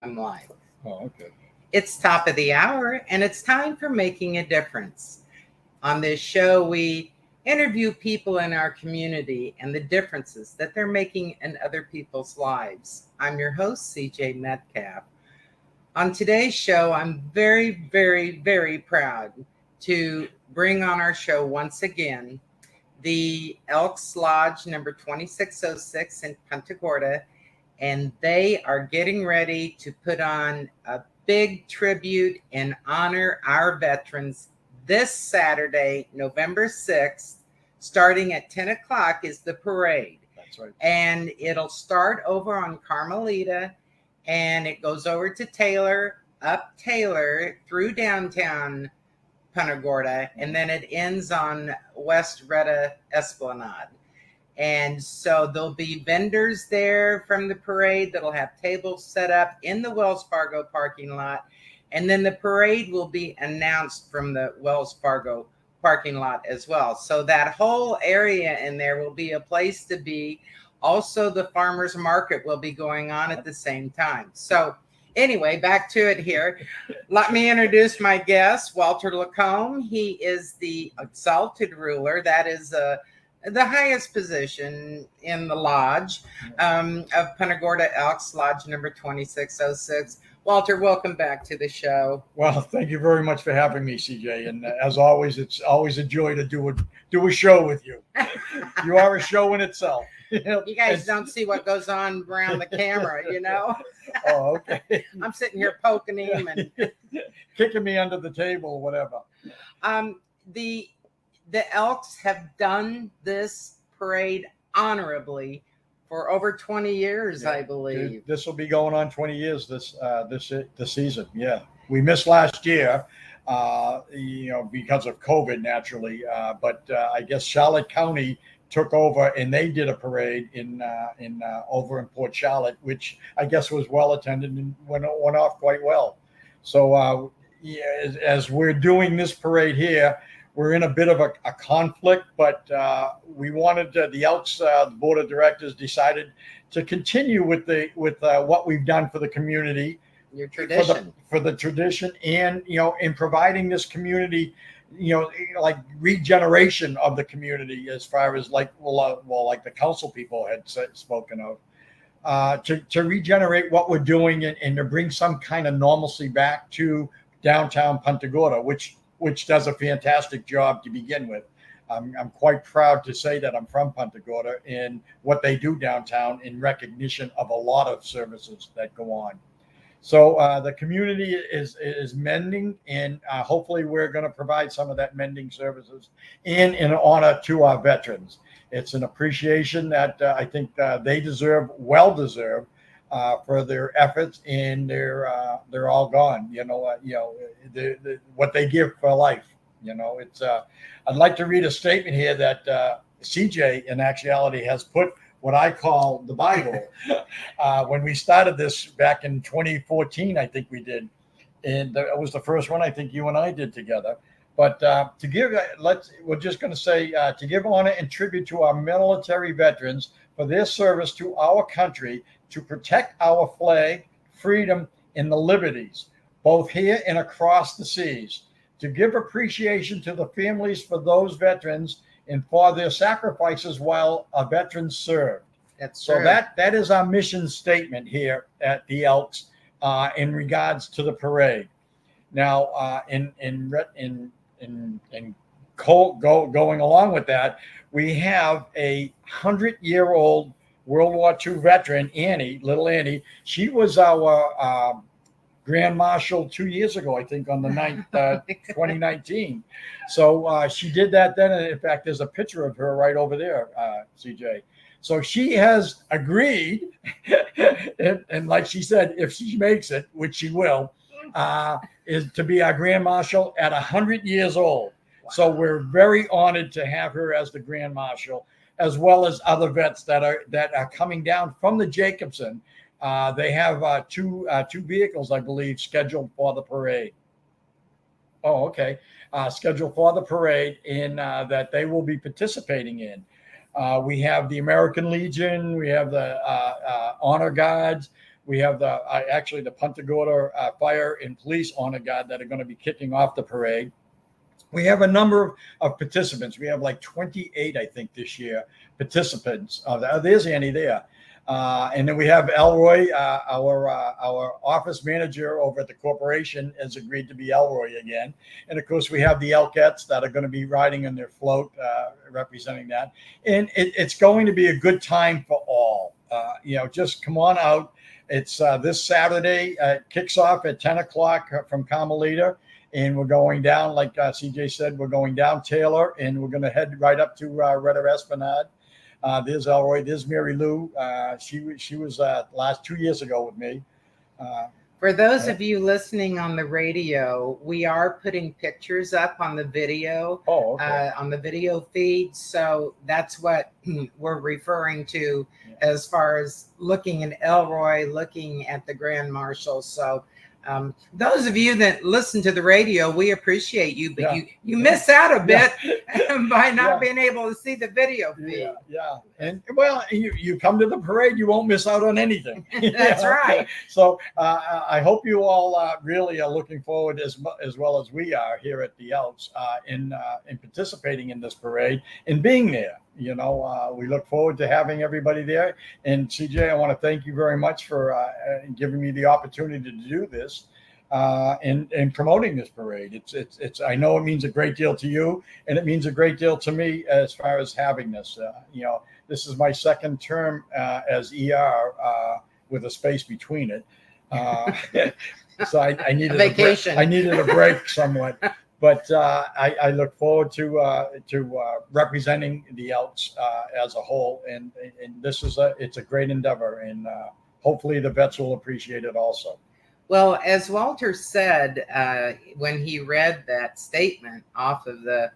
I'm live. Oh, okay. It's top of the hour, and it's time for Making a Difference. On this show, we interview people in our community and the differences that they're making in other people's lives. I'm your host, CJ Metcalfe. On today's show, I'm very, very, very proud to bring on our show once again the Elks Lodge number 2606 in Punta Gorda, and they are getting ready to put on a big tribute and honor our veterans this Saturday, November 6th. Starting at 10 o'clock is the parade. That's right. And it'll start over on Carmelita, and it goes over to Taylor, up Taylor, through downtown Punta Gorda, and then it ends on West Retta Esplanade. And so there'll be vendors there from the parade that'll have tables set up in the Wells Fargo parking lot. And then the parade will be announced from the Wells Fargo parking lot as well. So that whole area in there will be a place to be. Also, the farmers market will be going on at the same time. So anyway, back to it here. Let me introduce my guest, Walter Lacombe. He is the exalted ruler. That is the highest position in the lodge of Punta Gorda Elks, lodge number 2606. Walter, welcome back to the show. Well, thank you very much for having me, CJ. And as always, it's always a joy to do a show with you. You are a show in itself. You guys don't see what goes on around the camera, you know? Oh, okay. I'm sitting here poking him and kicking me under the table or whatever. The Elks have done this parade honorably for over 20 years, yeah, I believe. This will be going on 20 years this season. Yeah, we missed last year, because of COVID naturally. But I guess Charlotte County took over and they did a parade in over in Port Charlotte, which I guess was well attended and went off quite well. So as we're doing this parade here, we're in a bit of a conflict, but we wanted the Elks, the board of directors decided to continue with what we've done for the community, your tradition, for the tradition, and in providing this community, like regeneration of the community as far as like the council people had spoken of, to regenerate what we're doing and to bring some kind of normalcy back to downtown Punta Gorda, which does a fantastic job to begin with. I'm quite proud to say that I'm from Punta Gorda and what they do downtown in recognition of a lot of services that go on. So the community is mending, and hopefully we're going to provide some of that mending services in honor to our veterans. It's an appreciation that I think they deserve, well deserved, for their efforts, and they're all gone. What they give for life. It's. I'd like to read a statement here that CJ in actuality has put what I call the Bible. When we started this back in 2014, I think we did, and that was the first one I think you and I did together. But we're just going to say to give honor and tribute to our military veterans for their service to our country, to protect our flag, freedom, and the liberties, both here and across the seas, to give appreciation to the families for those veterans and for their sacrifices while our veterans served. So that is our mission statement here at the Elks in regards to the parade. Now, going along with that, we have a 100-year-old World War II veteran, little Annie. She was our Grand Marshal 2 years ago, I think, on the 9th, 2019. So she did that then. And in fact, there's a picture of her right over there, CJ. So she has agreed, and like she said, if she makes it, which she will, is to be our Grand Marshal at 100 years old. Wow. So we're very honored to have her as the Grand Marshal, as well as other vets that are coming down from the Jacobson. They have two vehicles, I believe, scheduled for the parade. Oh, okay. Scheduled for the parade, and that they will be participating in. We have the American Legion. We have the Honor Guards. We have actually the Punta Gorda Fire and Police Honor Guard that are going to be kicking off the parade. We have a number of participants. We have like 28, I think, this year participants. There's Annie there. And then we have Elroy, our office manager over at the corporation, has agreed to be Elroy again. And of course, we have the Elkettes that are going to be riding in their float, representing that. And it's going to be a good time for all. Just come on out. It's this Saturday. Kicks off at 10 o'clock from Carmelita. And we're going down, like CJ said, we're going down Taylor, and we're going to head right up to Retta Esplanade. There's Elroy. There's Mary Lou. She was last 2 years ago with me. For those of you listening on the radio, we are putting pictures up on the video, on the video feed. So that's what we're referring to as far as looking at Elroy, looking at the Grand Marshal. So those of you that listen to the radio, we appreciate you, but you miss out a bit by not being able to see the video feed. Yeah. And well, you come to the parade, you won't miss out on anything. That's right. So I hope you all really are looking forward as well as we are here at the Elks in participating in this parade and being there. We look forward to having everybody there. And CJ, I want to thank you very much for giving me the opportunity to do this and promoting this parade. It's I know it means a great deal to you, and it means a great deal to me as far as having this. This is my second term as ER with a space between it. So I needed a vacation. I needed a break somewhat. But I look forward to representing the Elks as a whole, and this is it's a great endeavor, and hopefully the vets will appreciate it also. Well, as Walter said when he read that statement off of the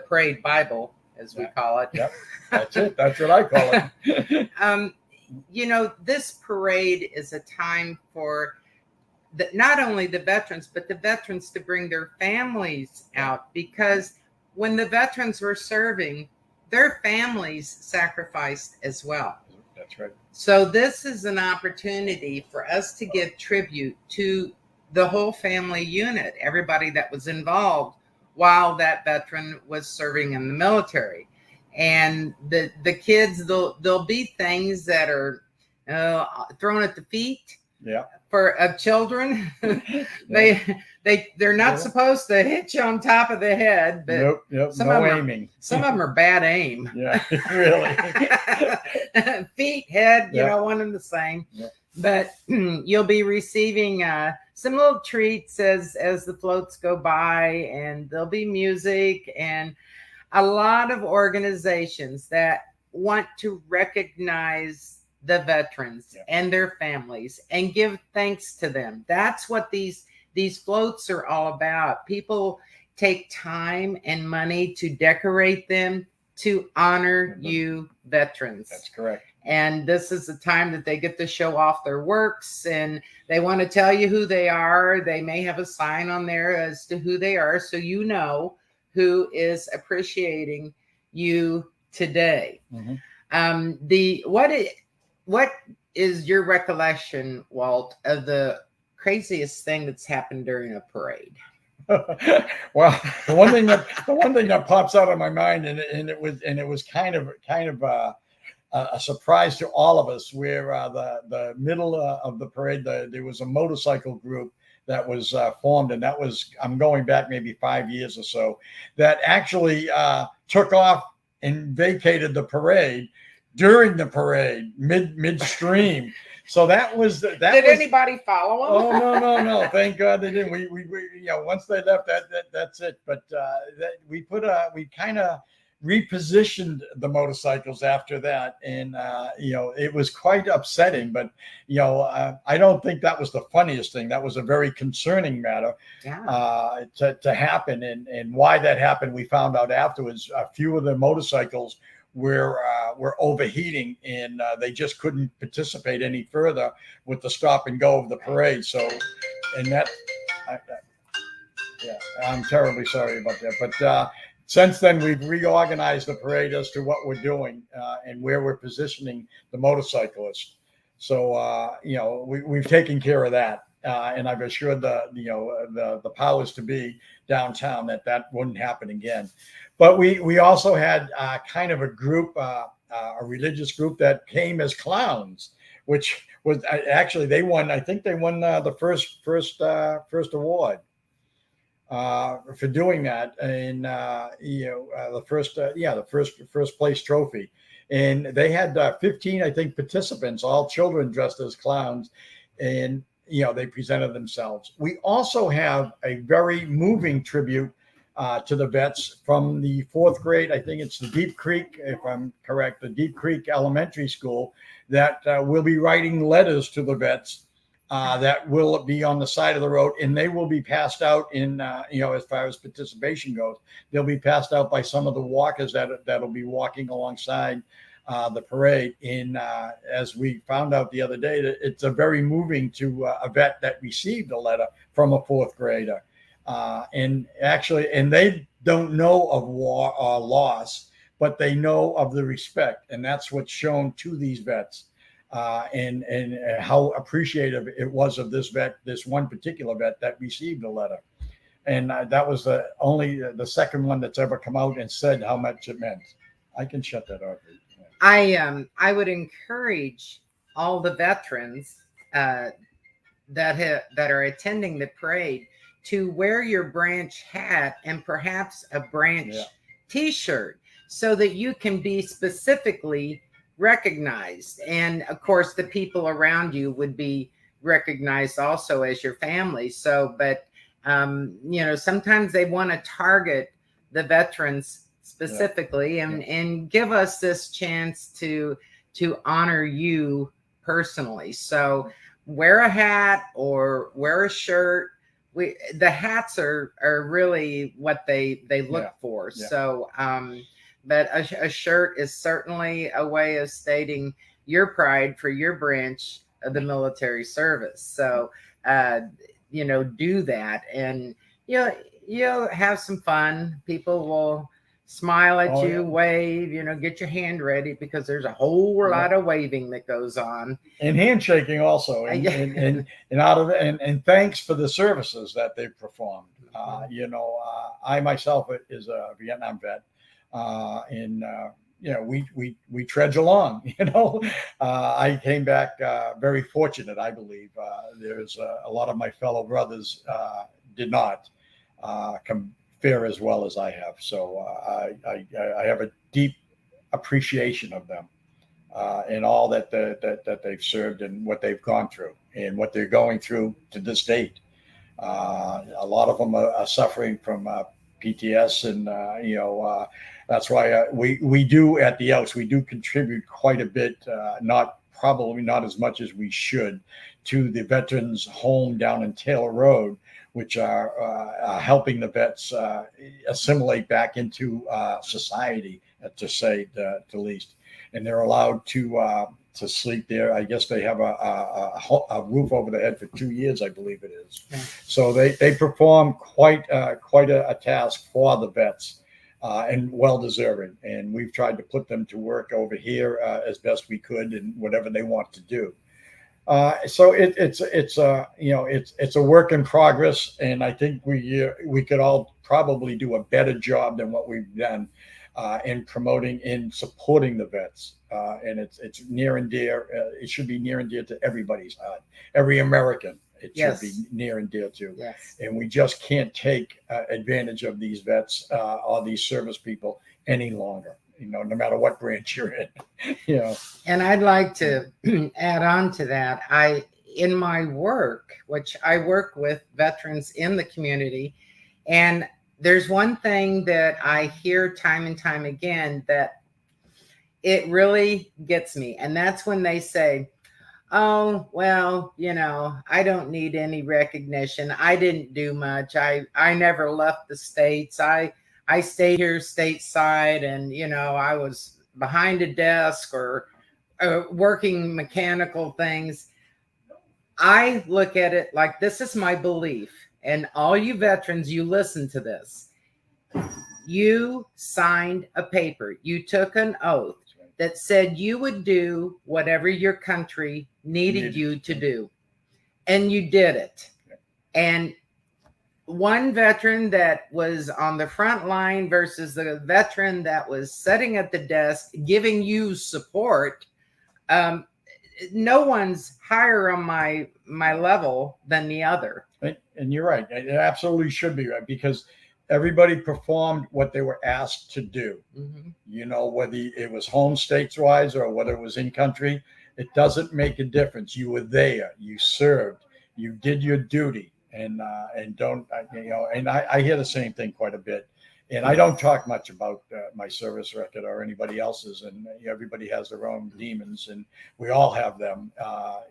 parade Bible, as we call it. Yep, that's it. That's what I call it. This parade is a time for not only the veterans, but the veterans to bring their families out, because when the veterans were serving, their families sacrificed as well. That's right. So this is an opportunity for us to give tribute to the whole family unit, everybody that was involved while that veteran was serving in the military. And the kids, there'll be things that are thrown at the feet. Yeah. Of children. They're not supposed to hit you on top of the head, but nope, some no of them aiming. Some of them are bad aim. Yeah, really. Feet, head, one and the same. Yeah. But you'll be receiving some little treats as the floats go by, and there'll be music and a lot of organizations that want to recognize the veterans and their families and give thanks to them. That's what these floats are all about. People take time and money to decorate them to honor you veterans. That's correct. And this is the time that they get to show off their works, and they want to tell you who they are. They may have a sign on there as to who they are, so you know who is appreciating you today. Mm-hmm. What is your recollection, Walt, of the craziest thing that's happened during a parade? Well, the one thing that pops out of my mind, and it was kind of a surprise to all of us, where the middle of the parade, there was a motorcycle group that was formed, and that was, I'm going back maybe 5 years or so, that actually took off and vacated the parade during the parade, midstream. So that was. Did anybody follow them? Oh no! Thank God they didn't. We once they left, that's it. But we kind of repositioned the motorcycles after that, and it was quite upsetting. But I don't think that was the funniest thing. That was a very concerning matter to happen, and why that happened, we found out afterwards. A few of the motorcycles were overheating, and they just couldn't participate any further with the stop and go of the parade. So, and I'm terribly sorry about that. But since then, we've reorganized the parade as to what we're doing and where we're positioning the motorcyclists. So, we've taken care of that. And I've assured the powers to be downtown that wouldn't happen again. But we also had kind of a group, a religious group that came as clowns, which was actually they won. I think they won the first award for doing that, and the first place trophy. And they had 15, I think, participants, all children dressed as clowns, and they presented themselves. We also have a very moving tribute to the vets from the fourth grade. I think it's the Deep Creek, if I'm correct, the Deep Creek Elementary School, that will be writing letters to the vets that will be on the side of the road, and they will be passed out in, as far as participation goes, they'll be passed out by some of the walkers that'll be walking alongside the parade. And as we found out the other day, that it's a very moving to a vet that received a letter from a fourth grader. And they don't know of war or loss, but they know of the respect. And that's what's shown to these vets. And how appreciative it was of this one particular vet that received a letter. And that was the second one that's ever come out and said how much it meant. I can shut that off. I would encourage all the veterans that are attending the parade to wear your branch hat and perhaps a branch T-shirt, so that you can be specifically recognized. And of course, the people around you would be recognized also as your family. So, but sometimes they want to target the veterans specifically, and give us this chance to honor you personally. So wear a hat or wear a shirt. The hats are really what they look for. Yeah. So but a shirt is certainly a way of stating your pride for your branch of the military service. So do that, and you'll have some fun. People will smile at you, wave, get your hand ready, because there's a whole lot of waving that goes on, and handshaking also, and thanks for the services that they've performed. I myself is a Vietnam vet, and we trudge along. I came back very fortunate, I believe. There's a lot of my fellow brothers did not fare as well as I have. So I have a deep appreciation of them and all that they've served and what they've gone through and what they're going through to this date. A lot of them are suffering from PTS, and that's why we do at the Elks, we do contribute quite a bit, probably not as much as we should, to the veterans home down in Taylor Road, which are helping the vets assimilate back into society, to say the least. And they're allowed to sleep there. I guess they have a roof over their head for 2 years, I believe it is. Yeah. So they perform quite a task for the vets, and well deserving. And we've tried to put them to work over here as best we could, and whatever they want to do. So it's a work in progress, and I think we could all probably do a better job than what we've done in promoting and supporting the vets. And it's near and dear. It should be near and dear to everybody's heart. Every American, it should be near and dear to. Yes. And we just can't take advantage of these vets or these service people any longer. No matter what branch you're in. And I'd like to add on to that. In my work, which I work with veterans in the community, and there's one thing that I hear time and time again that it really gets me. And that's when they say, oh, well, I don't need any recognition. I didn't do much. I never left the States. I stayed here stateside, and, I was behind a desk or working mechanical things. I look at it like, this is my belief. And all you veterans, you listen to this. You signed a paper. You took an oath. that said you would do whatever your country needed you to do. And you did it. And one veteran that was on the front line versus the veteran that was sitting at the desk giving you support. No one's higher on my level than the other. And you're right. It absolutely should be, right? Because everybody performed what they were asked to do. Mm-hmm. You know, whether it was home states wise or whether it was in country, it doesn't make a difference. You were there, you served, you did your duty, and don't, you know, and I hear the same thing quite a bit. And I don't talk much about my service record or anybody else's, and everybody has their own demons, and we all have them,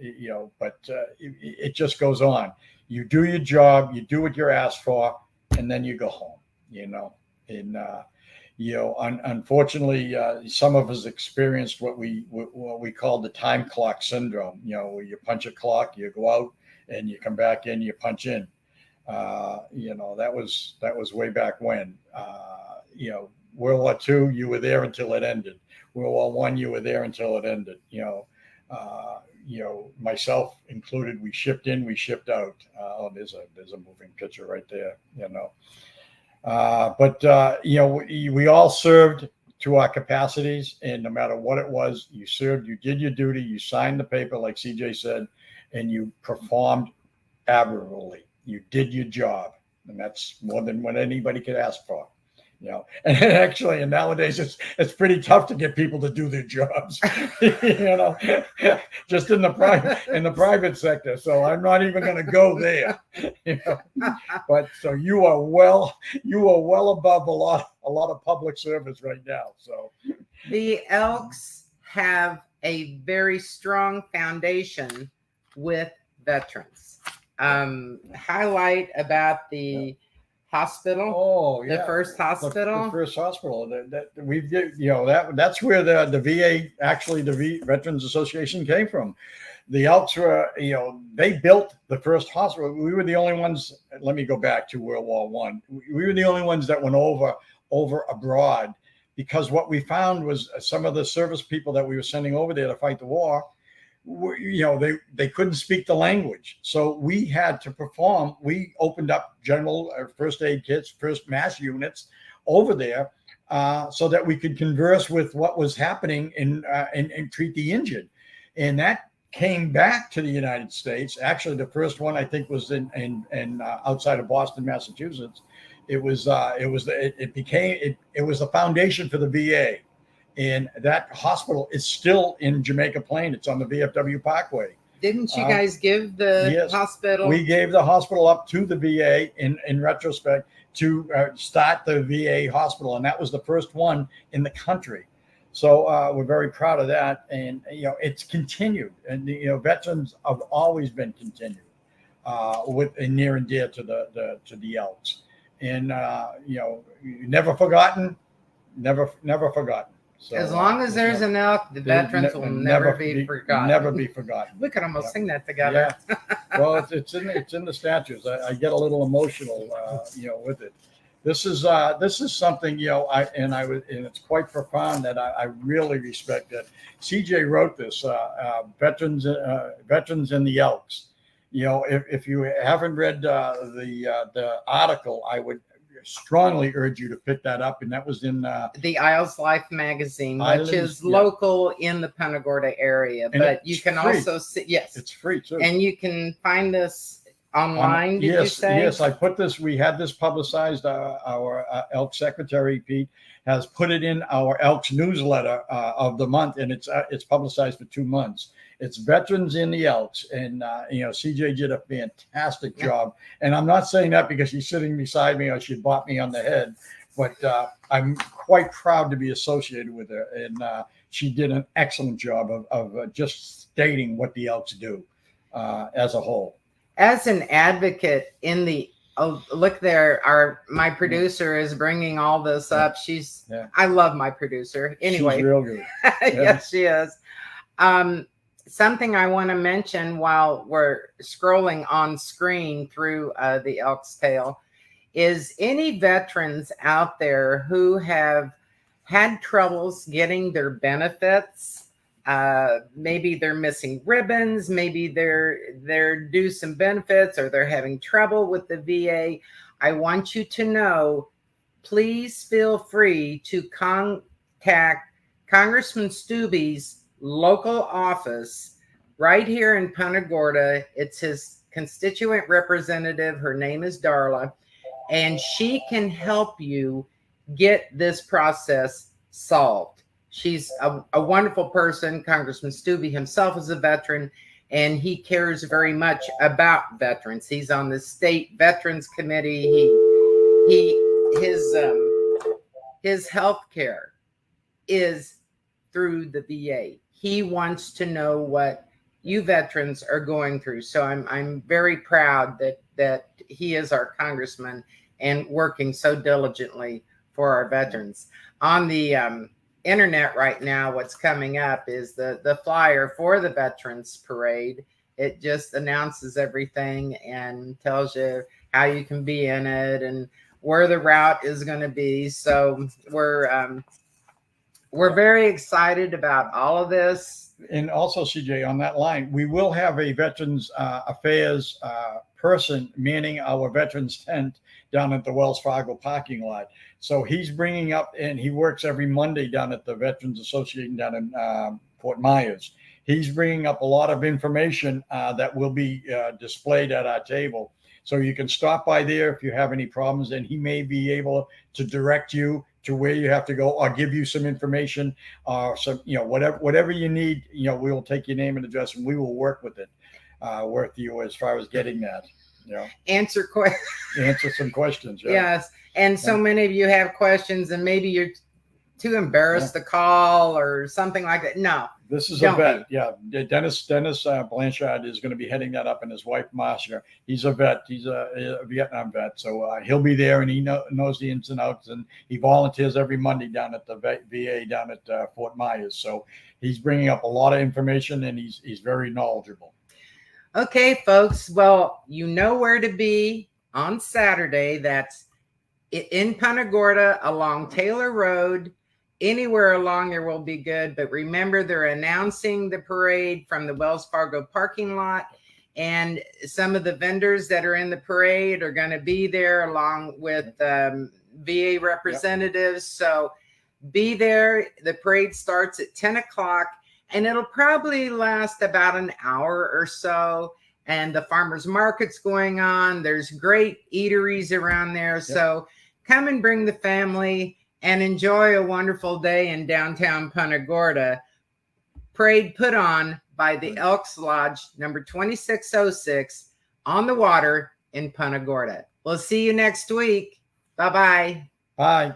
you know, but it just goes on. You do your job, you do what you're asked for, and then you go home, you know. And you know, unfortunately, some of us experienced what we call the time clock syndrome. You know, where you punch a clock, you go out, and you come back in, you punch in. You know, that was way back when. You know, World War II, you were there until it ended. World War I, you were there until it ended. You know, myself included. We shipped in, we shipped out. Oh, there's a moving picture right there. You know, but you know, we all served to our capacities, and no matter what it was, you served. You did your duty. You signed the paper, like CJ said, and you performed admirably. You did your job, and that's more than what anybody could ask for. You know, and actually, and nowadays it's pretty tough to get people to do their jobs. You know, just in the private sector. So I'm not even going to go there. You know, but so you are well above a lot of public service right now. So the Elks have a very strong foundation with veterans. Highlight about the hospital. Oh, yeah. The first hospital. The first hospital that we've, you know, that's where the VA, actually the Veterans Association came from. The Elks were, you know, they built the first hospital. We were the only ones. Let me go back to World War I. We were the only ones that went over abroad, because what we found was some of the service people that we were sending over there to fight the war, you know, they couldn't speak the language, so we had to perform. We opened up general first aid kits, first mass units over there, so that we could converse with what was happening and treat the injured. And that came back to the United States. Actually, the first one I think was in outside of Boston, Massachusetts. It was the foundation for the VA. And that hospital is still in Jamaica Plain. It's on the VFW Parkway. Didn't you guys give the hospital? We gave the hospital up to the VA in retrospect to start the VA hospital. And that was the first one in the country. So we're very proud of that. And, you know, it's continued. And, you know, veterans have always been continued with near and dear to the Elks. And, you know, never forgotten, never forgotten. So, as long as there's an elk, the veterans will never be forgotten. Never be forgotten. We could almost sing that together. Yeah. Well, it's in the statutes. I get a little emotional, you know, with it. This is something, you know, and it's quite profound that I really respect that. CJ wrote this, veterans in the Elks. You know, if you haven't read the article, I would strongly urge you to pick that up. And that was in the Isles Life magazine, which is local in the Punta Gorda area. And but you can free. Also see, yes, it's free too. And you can find this online. Did you say? Yes, I put this. We had this publicized. Our Elk secretary Pete has put it in our Elks newsletter of the month, and it's publicized for 2 months. It's Veterans in the Elks, and you know, CJ did a fantastic job. And I'm not saying that because she's sitting beside me or she bought me on the head, but I'm quite proud to be associated with her. And she did an excellent job of just stating what the Elks do as a whole. As an advocate in the look there, my producer is bringing all this up. I love my producer. Anyway, she's real good. Yes, she is. Something I want to mention while we're scrolling on screen through the Elk's Tale is any veterans out there who have had troubles getting their benefits. Maybe they're missing ribbons, maybe they're due some benefits, or they're having trouble with the VA. I want you to know, please feel free to contact Congressman Stubbe's local office right here in Punta Gorda. It's his constituent representative. Her name is Darla, and she can help you get this process solved. She's a wonderful person. Congressman Stubbe himself is a veteran, and he cares very much about veterans. He's on the state veterans committee. His health care is through the VA. He wants to know what you veterans are going through. So I'm very proud that he is our congressman and working so diligently for our veterans. On the internet right now, what's coming up is the flyer for the Veterans Parade. It just announces everything and tells you how you can be in it and where the route is going to be. So we're very excited about all of this. And also, CJ, on that line, we will have a Veterans Affairs person manning our veterans tent down at the Wells Fargo parking lot. So he's bringing up, and he works every Monday down at the Veterans Association down in Fort Myers. He's bringing up a lot of information that will be displayed at our table. So you can stop by there if you have any problems, and he may be able to direct you to where you have to go, or give you some information, or some, whatever you need. We will take your name and address, and we will work with you as far as getting that. Answer some questions. Right? Yes, and so many of you have questions, and maybe you're too embarrassed to call or something like that. No, this is a vet. Yeah, Dennis Blanchard is going to be heading that up, and his wife Marcia. He's a vet. He's a Vietnam vet, so he'll be there, and he knows the ins and outs, and he volunteers every Monday down at the VA down at Fort Myers. So he's bringing up a lot of information, and he's very knowledgeable. Okay, folks. Well, you know where to be on Saturday. That's in Punta Gorda along Taylor Road. Anywhere along there will be good. But remember, they're announcing the parade from the Wells Fargo parking lot. And some of the vendors that are in the parade are going to be there along with VA representatives. Yep. So be there. The parade starts at 10 o'clock. And it'll probably last about an hour or so. And the farmers market's going on. There's great eateries around there. Yep. So come and bring the family and enjoy a wonderful day in downtown Punta Gorda. Parade put on by the Elks Lodge, number 2606, on the water in Punta Gorda. We'll see you next week. Bye-bye. Bye.